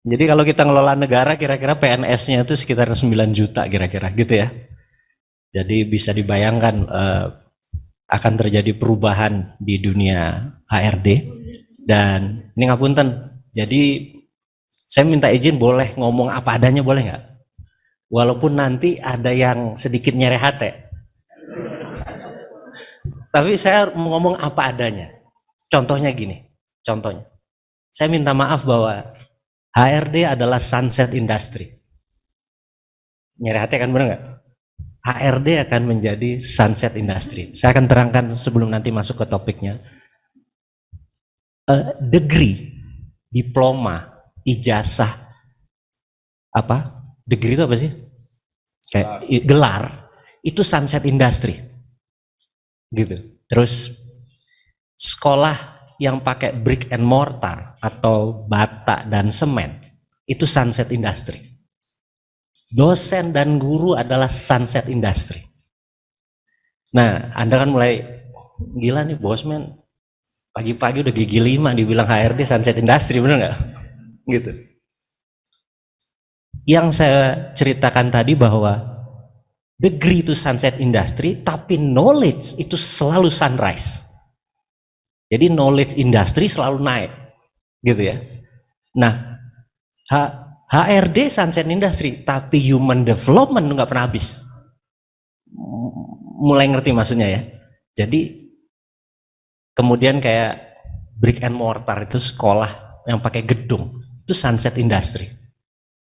Jadi kalau kita ngelola negara kira-kira PNS-nya itu sekitar 9 juta kira-kira gitu ya. Jadi bisa dibayangkan akan terjadi perubahan di dunia HRD. Dan ini ngapunten, jadi saya minta izin boleh ngomong apa adanya, boleh nggak? Walaupun nanti ada yang sedikit nyere hati, tapi saya mau ngomong apa adanya. Contohnya gini, contohnya. Saya minta maaf bahwa HRD adalah sunset industry. Nyere hati kan, bener nggak? HRD akan menjadi sunset industry. Saya akan terangkan sebelum nanti masuk ke topiknya. Degree, diploma, ijazah, apa? Degree itu apa sih? Kayak gelar, itu sunset industry. Gitu. Terus sekolah yang pakai brick and mortar atau bata dan semen, itu sunset industry. Dosen dan guru adalah sunset industry. Nah, Anda kan mulai gila nih bosman, pagi-pagi udah gigi 5 dibilang HRD sunset industry, bener nggak? Gitu. Yang saya ceritakan tadi bahwa degree itu sunset industry, tapi knowledge itu selalu sunrise. Jadi knowledge industry selalu naik, gitu ya. Nah, HRD sunset industry, tapi human development nggak pernah habis. Mulai ngerti maksudnya ya. Jadi kemudian kayak brick and mortar itu sekolah yang pakai gedung, itu sunset industry.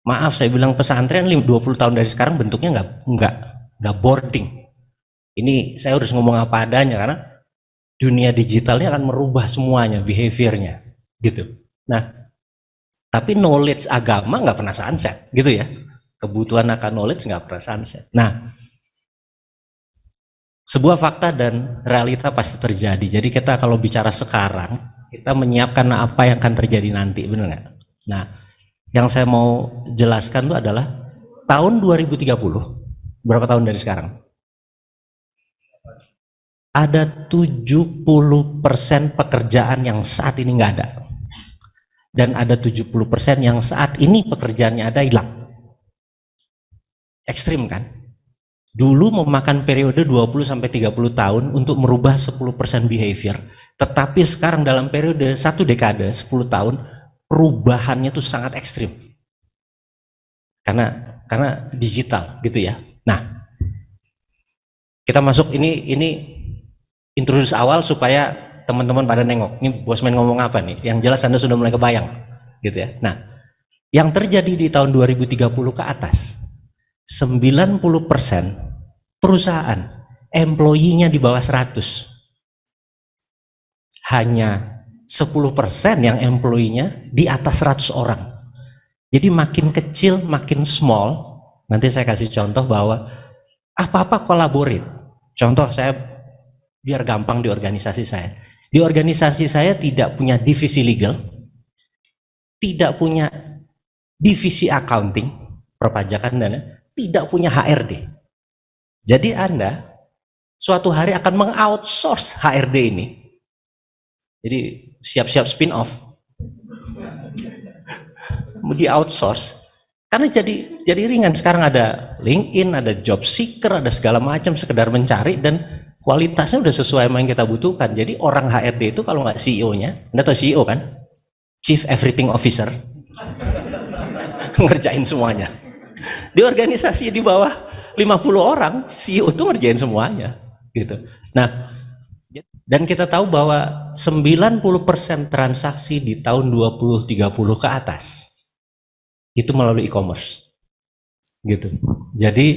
Maaf saya bilang pesantren 20 tahun dari sekarang bentuknya nggak boarding. Ini saya harus ngomong apa adanya karena dunia digitalnya akan merubah semuanya, behaviornya, gitu. Nah, tapi knowledge agama nggak pernah sunset, gitu ya. Kebutuhan akan knowledge nggak pernah sunset. Nah, sebuah fakta dan realita pasti terjadi. Jadi kita kalau bicara sekarang, kita menyiapkan apa yang akan terjadi nanti, benar nggak? Nah, yang saya mau jelaskan itu adalah tahun 2030, berapa tahun dari sekarang? Ada 70% pekerjaan yang saat ini nggak ada. Dan ada 70% yang saat ini pekerjaannya ada hilang. Ekstrim kan? Dulu memakan periode 20-30 tahun untuk merubah 10% behavior. Tetapi sekarang dalam periode 1 dekade, 10 tahun, perubahannya itu sangat ekstrim. Karena digital gitu ya. Nah, kita masuk ini introduce awal supaya teman-teman pada nengok. Ini bosman ngomong apa nih? Yang jelas Anda sudah mulai kebayang gitu ya. Nah, yang terjadi di tahun 2030 ke atas, 90% perusahaan employee-nya di bawah 100. Hanya 10% yang employee-nya di atas 100 orang. Jadi makin kecil, makin small. Nanti saya kasih contoh bahwa apa-apa kolaborate. Contoh saya biar gampang di organisasi saya. Di organisasi saya tidak punya divisi legal, tidak punya divisi accounting, perpajakan dan tidak punya HRD. Jadi Anda suatu hari akan mengoutsource HRD ini. Jadi siap-siap spin off. Di outsource. Karena jadi ringan. Sekarang ada LinkedIn, ada job seeker, ada segala macam, sekedar mencari dan kualitasnya udah sesuai sama yang kita butuhkan. Jadi orang HRD itu kalau nggak CEO-nya, Anda tahu CEO kan? Chief Everything Officer. Ngerjain semuanya. Di organisasi di bawah 50 orang, CEO itu ngerjain semuanya. Gitu. Nah, dan kita tahu bahwa 90% transaksi di tahun 2030 ke atas itu melalui e-commerce. Gitu. Jadi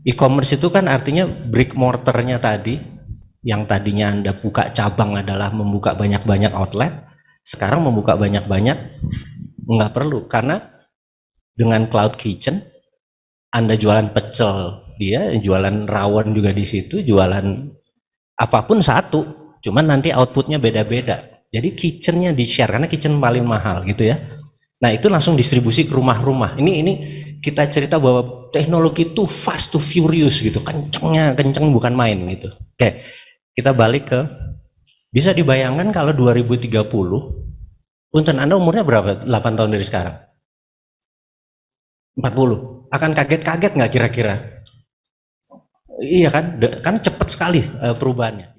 e-commerce itu kan artinya brick mortarnya tadi, yang tadinya Anda buka cabang adalah membuka banyak-banyak outlet, sekarang membuka banyak-banyak nggak perlu, karena dengan cloud kitchen Anda jualan pecel, dia jualan rawon juga di situ, jualan apapun satu, cuman nanti outputnya beda-beda. Jadi kitchennya di share karena kitchen paling mahal gitu ya. Nah itu langsung distribusi ke rumah-rumah. Ini kita cerita bahwa teknologi itu fast to furious gitu, kenceng bukan main gitu. Oke, kita balik ke, bisa dibayangkan kalau 2030, punten Anda umurnya berapa? 8 tahun dari sekarang. 40. Akan kaget-kaget nggak kira-kira? Iya kan, kan cepat sekali perubahannya.